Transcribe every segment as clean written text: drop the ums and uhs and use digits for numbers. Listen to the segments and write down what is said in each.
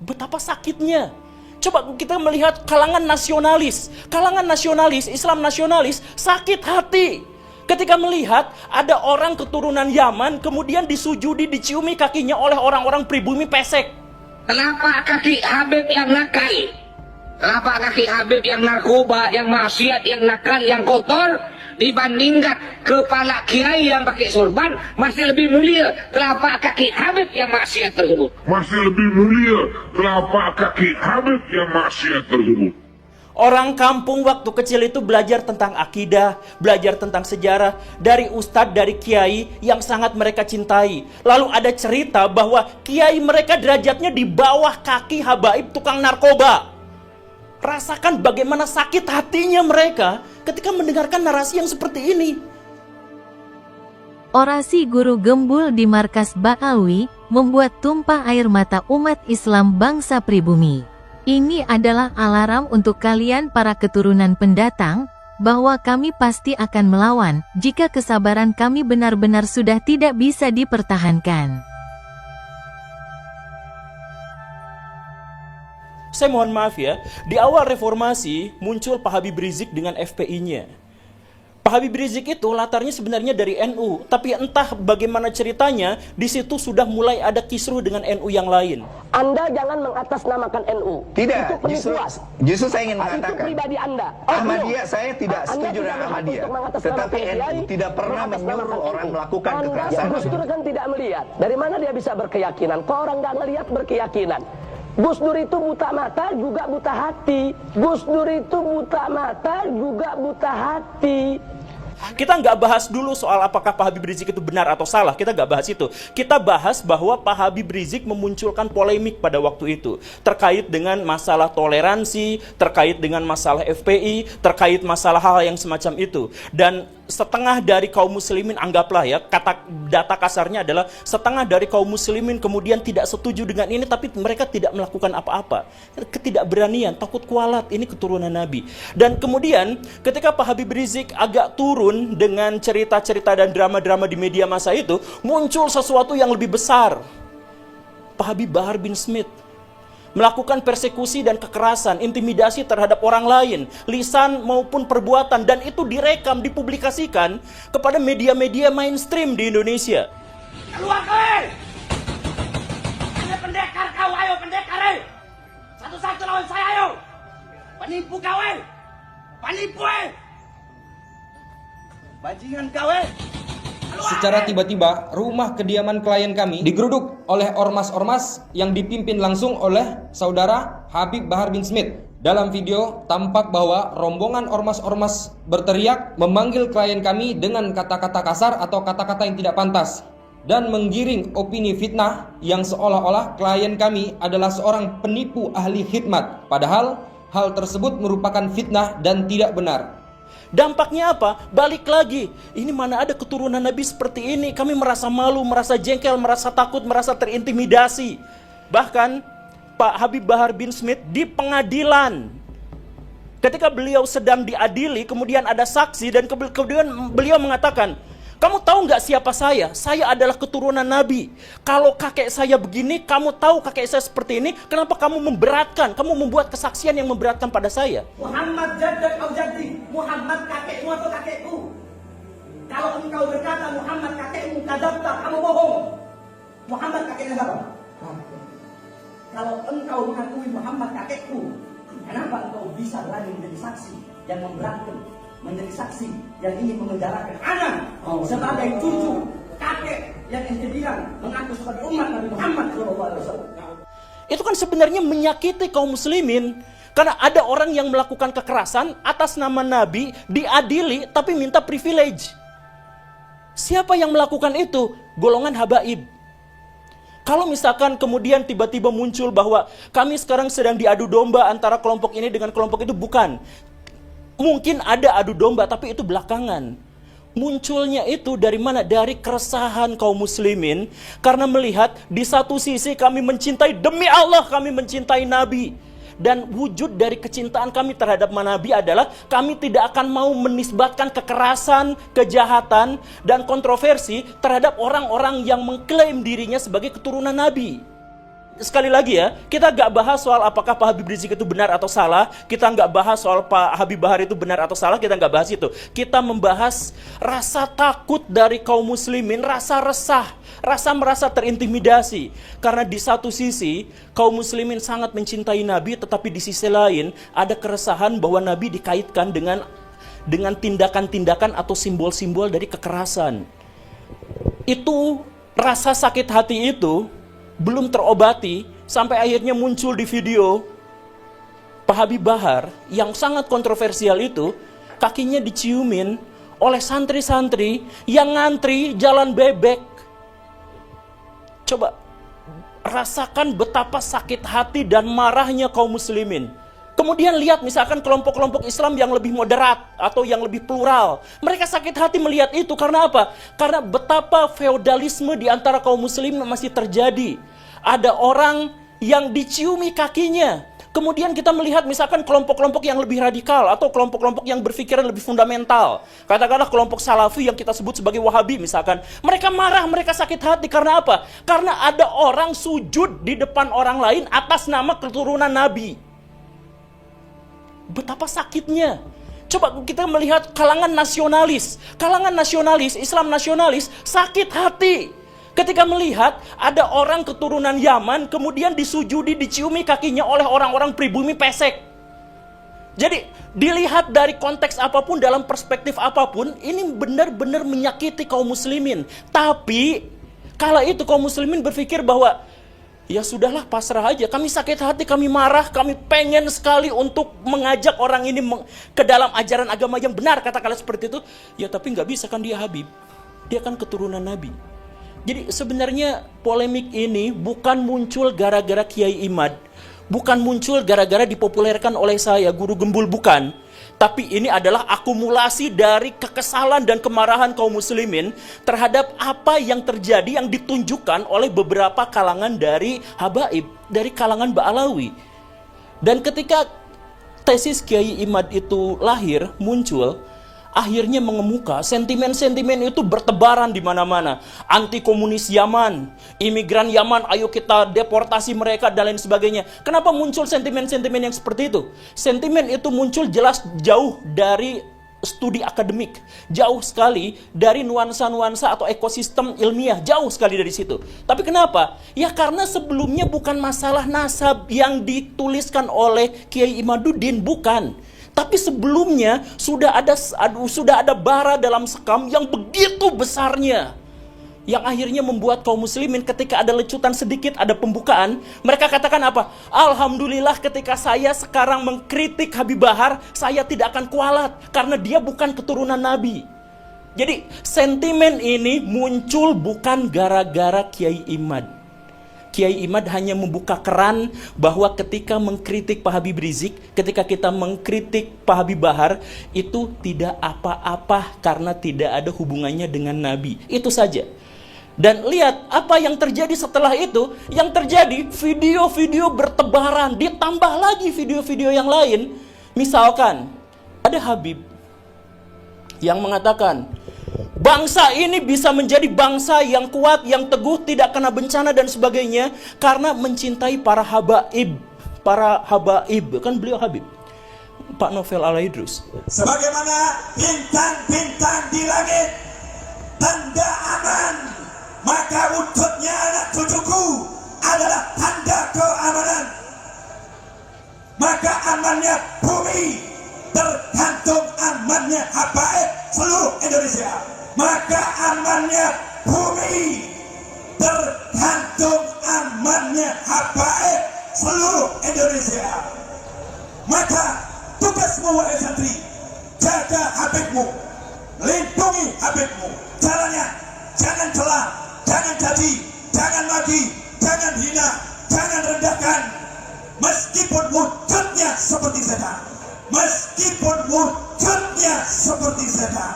Betapa sakitnya. Coba kita melihat kalangan nasionalis, Islam nasionalis sakit hati ketika melihat ada orang keturunan Yaman kemudian disujudi, diciumi kakinya oleh orang-orang pribumi pesek. Kenapa kaki Habib yang nakal? Kenapa kaki Habib yang narkoba, yang maksiat, yang nakal, yang kotor dibandingkan kepala kiai yang pakai sorban masih lebih mulia telapak kaki Habib yang maksiat tersebut? Masih lebih mulia telapak kaki Habib yang maksiat tersebut. Orang kampung waktu kecil itu belajar tentang akidah, belajar tentang sejarah dari ustadz, dari kiai yang sangat mereka cintai. Lalu ada cerita bahwa kiai mereka derajatnya di bawah kaki habaib tukang narkoba. Rasakan bagaimana sakit hatinya mereka ketika mendengarkan narasi yang seperti ini. Orasi guru gembul di markas Ba'awi membuat tumpah air mata umat Islam bangsa pribumi. Ini adalah alarm untuk kalian para keturunan pendatang, bahwa kami pasti akan melawan, jika kesabaran kami benar-benar sudah tidak bisa dipertahankan. Saya mohon maaf ya, di awal reformasi muncul Pak Habib Rizik dengan FPI-nya. Pak Habib Rizik itu latarnya sebenarnya dari NU, tapi entah bagaimana ceritanya, di situ sudah mulai ada kisruh dengan NU yang lain. Anda jangan mengatasnamakan NU. Tidak, justru saya ingin mengatakan. Itu pribadi Anda. Ahmadiyah, saya tidak setuju dengan Ahmadiyah. Tetapi NU tidak pernah menyuruh orang melakukan kekerasan. Gus Dur kan tidak melihat. Dari mana dia bisa berkeyakinan? Kok orang nggak ngelihat berkeyakinan? Gus Dur itu buta mata juga buta hati. Gus Dur itu buta mata juga buta hati. Kita nggak bahas dulu soal apakah Pak Habib Rizik itu benar atau salah. Kita nggak bahas itu. Kita bahas bahwa Pak Habib Rizik memunculkan polemik pada waktu itu. Terkait dengan masalah toleransi, terkait dengan masalah FPI, terkait masalah hal yang semacam itu. Dan setengah dari kaum muslimin, anggaplah ya, data kasarnya adalah setengah dari kaum muslimin kemudian tidak setuju dengan ini, tapi mereka tidak melakukan apa-apa. Ketidakberanian, takut kualat, ini keturunan Nabi. Dan kemudian ketika Pak Habib Rizik agak turun dengan cerita-cerita dan drama-drama di media massa itu, muncul sesuatu yang lebih besar. Pak Habib Bahar bin Smith melakukan persekusi dan kekerasan, intimidasi terhadap orang lain, lisan maupun perbuatan, dan itu direkam, dipublikasikan kepada media-media mainstream di Indonesia. Keluar kau! Ada pendekar kau, ayo pendekar! Satu-satu lawan saya, ayo! Penipu kau! Penipu! Bajingan kau! Secara tiba-tiba, rumah kediaman klien kami digeruduk oleh ormas-ormas yang dipimpin langsung oleh saudara Habib Bahar bin Smith. Dalam video, tampak bahwa rombongan ormas-ormas berteriak memanggil klien kami dengan kata-kata kasar atau kata-kata yang tidak pantas, dan menggiring opini fitnah yang seolah-olah klien kami adalah seorang penipu ahli khidmat. Padahal, hal tersebut merupakan fitnah dan tidak benar. Dampaknya apa? Balik lagi. Ini mana ada keturunan Nabi seperti ini? Kami merasa malu, merasa jengkel, merasa takut, merasa terintimidasi. Bahkan Pak Habib Bahar bin Smith di pengadilan, ketika beliau sedang diadili, kemudian ada saksi dan kemudian beliau mengatakan, kamu tahu nggak siapa saya? Saya adalah keturunan Nabi. Kalau kakek saya begini, kamu tahu kakek saya seperti ini, kenapa kamu memberatkan? Kamu membuat kesaksian yang memberatkan pada saya. Muhammad jaddad atau jaddi, Muhammad kakekmu atau kakekku. Kalau engkau berkata Muhammad kakekmu, kadzabta, kamu bohong. Muhammad kakeknya siapa? Kalau engkau mengakui Muhammad kakekku, kenapa engkau bisa berani menjadi saksi yang memberatkan, menjadi saksi yang ingin memenjarakan anak sebagai cucu kakek yang ente bilang mengaku sebagai umat Nabi Muhammad SAW? Itu kan sebenarnya menyakiti kaum muslimin. Karena ada orang yang melakukan kekerasan atas nama Nabi, diadili tapi minta privilege. Siapa yang melakukan itu? Golongan habaib. Kalau misalkan kemudian tiba-tiba muncul bahwa kami sekarang sedang diadu domba antara kelompok ini dengan kelompok itu, bukan. Mungkin ada adu domba, tapi itu belakangan. Munculnya itu dari mana? Dari keresahan kaum muslimin, karena melihat di satu sisi kami mencintai, demi Allah kami mencintai Nabi. Dan wujud dari kecintaan kami terhadap Nabi adalah kami tidak akan mau menisbatkan kekerasan, kejahatan, dan kontroversi terhadap orang-orang yang mengklaim dirinya sebagai keturunan Nabi. sekali lagi ya, kita nggak bahas soal apakah Pak Habib Rizik itu benar atau salah. Kita nggak bahas soal Pak Habib Bahar itu benar atau salah. Kita nggak bahas itu. Kita membahas rasa takut dari kaum muslimin, rasa resah, rasa merasa terintimidasi. Karena di satu sisi, kaum muslimin sangat mencintai Nabi, tetapi di sisi lain ada keresahan bahwa Nabi dikaitkan dengan tindakan-tindakan atau simbol-simbol dari kekerasan. Itu rasa sakit hati itu belum terobati sampai akhirnya muncul di video Pak Habib Bahar yang sangat kontroversial itu, kakinya diciumin oleh santri-santri yang ngantri jalan bebek. Coba rasakan betapa sakit hati dan marahnya kaum muslimin. Kemudian lihat misalkan kelompok-kelompok Islam yang lebih moderat atau yang lebih plural. Mereka sakit hati melihat itu karena apa? Karena betapa feodalisme di antara kaum muslim masih terjadi. Ada orang yang diciumi kakinya. Kemudian kita melihat misalkan kelompok-kelompok yang lebih radikal atau kelompok-kelompok yang berpikiran lebih fundamental. Katakanlah kelompok Salafi yang kita sebut sebagai Wahabi misalkan. Mereka marah, mereka sakit hati karena apa? Karena ada orang sujud di depan orang lain atas nama keturunan Nabi. Betapa sakitnya. Coba kita melihat kalangan nasionalis, Islam nasionalis sakit hati ketika melihat ada orang keturunan Yaman kemudian disujudi, diciumi kakinya oleh orang-orang pribumi pesek. Jadi dilihat dari konteks apapun, dalam perspektif apapun, ini benar-benar menyakiti kaum muslimin. Tapi kala itu kaum muslimin berpikir bahwa ya sudahlah, pasrah aja. Kami sakit hati, kami marah, kami pengen sekali untuk mengajak orang ini ke dalam ajaran agama yang benar, katakanlah seperti itu. Ya tapi nggak bisa kan, dia Habib, dia kan keturunan Nabi. Jadi sebenarnya polemik ini bukan muncul gara-gara Kiai Imad, bukan muncul gara-gara dipopulerkan oleh saya, Guru Gembul, bukan. Tapi ini adalah akumulasi dari kekesalan dan kemarahan kaum muslimin terhadap apa yang terjadi yang ditunjukkan oleh beberapa kalangan dari habaib, dari kalangan Ba'alawi. Dan ketika tesis Kiai Imad itu lahir, muncul, akhirnya mengemuka, sentimen-sentimen itu bertebaran di mana-mana. Anti komunis Yaman, imigran Yaman, ayo kita deportasi mereka dan lain sebagainya. Kenapa muncul sentimen-sentimen yang seperti itu? Sentimen itu muncul jelas jauh dari studi akademik, jauh sekali dari nuansa-nuansa atau ekosistem ilmiah, jauh sekali dari situ. Tapi kenapa? Ya karena sebelumnya bukan masalah nasab yang dituliskan oleh Kiai Imaduddin, bukan. Tapi sebelumnya sudah ada bara dalam sekam yang begitu besarnya, yang akhirnya membuat kaum muslimin ketika ada lecutan sedikit, ada pembukaan, mereka katakan apa? Alhamdulillah ketika saya sekarang mengkritik Habib Bahar, saya tidak akan kualat karena dia bukan keturunan Nabi. Jadi sentimen ini muncul bukan gara-gara Kiai Imad. Kiai Imad hanya membuka keran bahwa ketika mengkritik Pak Habib Rizik, ketika kita mengkritik Pak Habib Bahar, itu tidak apa-apa karena tidak ada hubungannya dengan Nabi. Itu saja. Dan lihat apa yang terjadi setelah itu. Yang terjadi, video-video bertebaran, ditambah lagi video-video yang lain. Misalkan, ada Habib yang mengatakan, bangsa ini bisa menjadi bangsa yang kuat, yang teguh, tidak kena bencana dan sebagainya karena mencintai para habaib. Para habaib, kan beliau Habib, Pak Novel Al-Idrus. Sebagaimana bintang-bintang di langit, tanda aman, maka wujudnya anak cucuku adalah tanda keamanan. Maka amannya bumi tergantung amannya habaib seluruh Indonesia. Maka amannya bumi tergantung amannya habaib seluruh Indonesia. Maka tugasmu wahai santri, jaga Habibmu, lindungi Habibmu. Caranya jangan celah, jangan caci, jangan maki, jangan hina, jangan rendahkan. Meskipun wujudnya seperti setan, meskipun wujudnya seperti setan.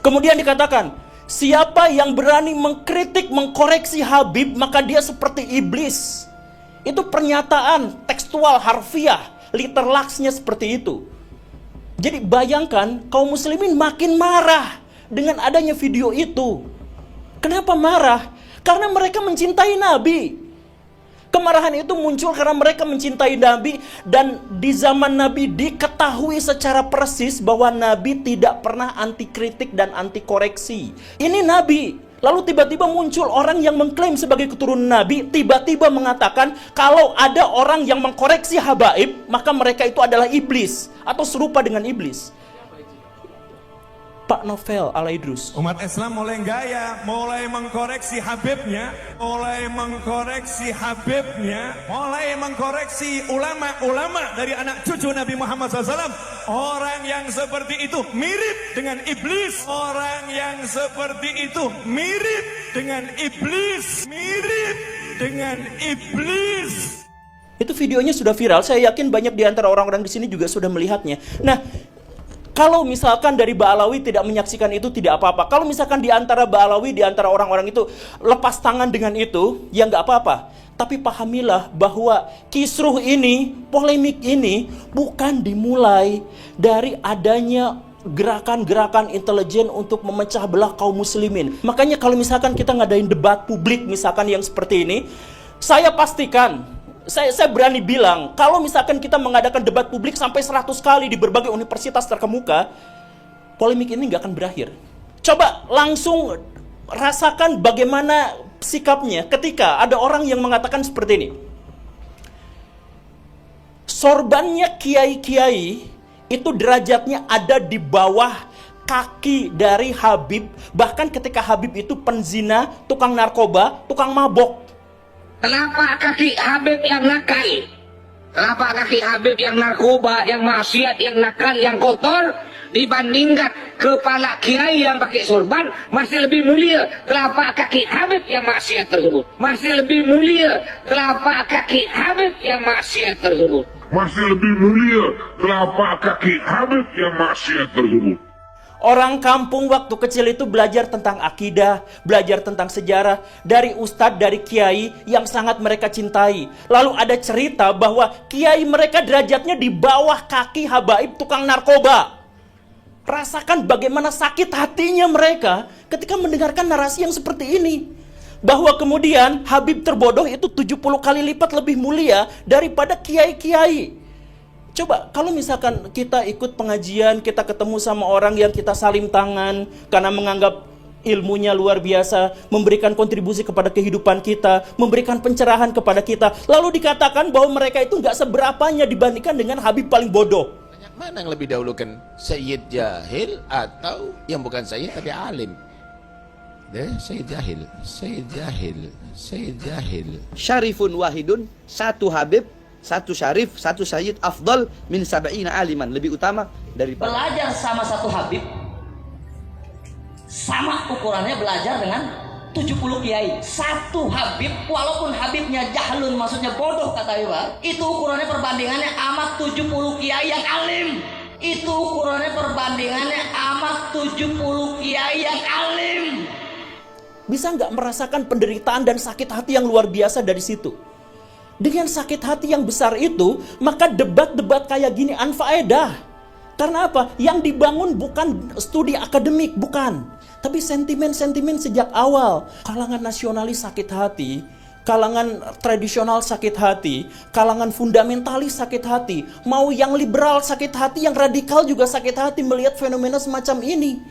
Kemudian dikatakan, siapa yang berani mengkritik, mengkoreksi Habib, maka dia seperti iblis. Itu pernyataan tekstual, harfiah, literlaksnya seperti itu. Jadi bayangkan, kaum muslimin makin marah dengan adanya video itu. Kenapa marah? Karena mereka mencintai Nabi. Kemarahan itu muncul karena mereka mencintai Nabi, dan di zaman Nabi diketahui secara persis bahwa Nabi tidak pernah anti kritik dan anti koreksi. Ini Nabi. Lalu tiba-tiba muncul orang yang mengklaim sebagai keturunan Nabi, tiba-tiba mengatakan kalau ada orang yang mengkoreksi habaib, maka mereka itu adalah iblis atau serupa dengan iblis. Pak Novel Alaidrus. Umat Islam mulai gaya, mulai mengkoreksi Habibnya, mulai mengkoreksi ulama-ulama dari anak cucu Nabi Muhammad SAW. Orang yang seperti itu mirip dengan iblis. Orang yang seperti itu mirip dengan iblis. Mirip dengan iblis. Itu videonya sudah viral. Saya yakin banyak di antara orang-orang di sini juga sudah melihatnya. Nah, kalau misalkan dari Ba'alawi tidak menyaksikan itu, tidak apa-apa. Kalau misalkan di antara Ba'alawi, di antara orang-orang itu lepas tangan dengan itu, ya nggak apa-apa. Tapi pahamilah bahwa kisruh ini, polemik ini bukan dimulai dari adanya gerakan-gerakan intelijen untuk memecah belah kaum muslimin. Makanya kalau misalkan kita ngadain debat publik misalkan yang seperti ini, saya pastikan, saya berani bilang, kalau misalkan kita mengadakan debat publik sampai 100 kali di berbagai universitas terkemuka, polemik ini nggak akan berakhir. Coba langsung rasakan bagaimana sikapnya ketika ada orang yang mengatakan seperti ini. Sorbannya kiai-kiai itu derajatnya ada di bawah kaki dari Habib. Bahkan ketika Habib itu penzina, tukang narkoba, tukang mabok. Kenapa kaki Habib yang nakal? Kenapa kaki Habib yang narkoba, yang maksiat, yang nakal, yang kotor dibandingkan kepala kiai yang pakai sorban masih lebih mulia telapak kaki Habib yang maksiat tersebut? Masih lebih mulia telapak kaki Habib yang maksiat tersebut? Masih lebih mulia telapak kaki Habib yang maksiat tersebut. Orang kampung waktu kecil itu belajar tentang akidah, belajar tentang sejarah dari ustadz, dari kiai yang sangat mereka cintai. Lalu ada cerita bahwa kiai mereka derajatnya di bawah kaki habaib tukang narkoba. Rasakan bagaimana sakit hatinya mereka ketika mendengarkan narasi yang seperti ini. Bahwa kemudian Habib terbodoh itu 70 kali lipat lebih mulia daripada kiai-kiai. Coba kalau misalkan kita ikut pengajian, kita ketemu sama orang yang kita salim tangan karena menganggap ilmunya luar biasa, memberikan kontribusi kepada kehidupan kita, memberikan pencerahan kepada kita, lalu dikatakan bahwa mereka itu nggak seberapanya dibandingkan dengan Habib paling bodoh. Mana yang lebih dahulukan, Sayyid Jahil atau yang bukan Sayyid tapi alim? Sayyid Jahil, Sayyid Jahil, Sayyid Jahil. Syarifun wahidun, satu Habib, satu syarif, satu sayyid afdal min sab'ina aliman, lebih utama daripada Belajar sama satu Habib sama ukurannya belajar dengan 70 kiai. Satu Habib, walaupun Habibnya jahlun, maksudnya bodoh kata Iwa, itu ukurannya perbandingannya amat 70 kiai yang alim. Itu ukurannya perbandingannya amat 70 kiai yang alim. Bisa nggak merasakan penderitaan dan sakit hati yang luar biasa dari situ? Dengan sakit hati yang besar itu, maka debat-debat kayak gini anfaedah. Karena apa? Yang dibangun bukan studi akademik, bukan. Tapi sentimen-sentimen sejak awal. Kalangan nasionalis sakit hati, kalangan tradisional sakit hati, kalangan fundamentalis sakit hati, mau yang liberal sakit hati, yang radikal juga sakit hati melihat fenomena semacam ini.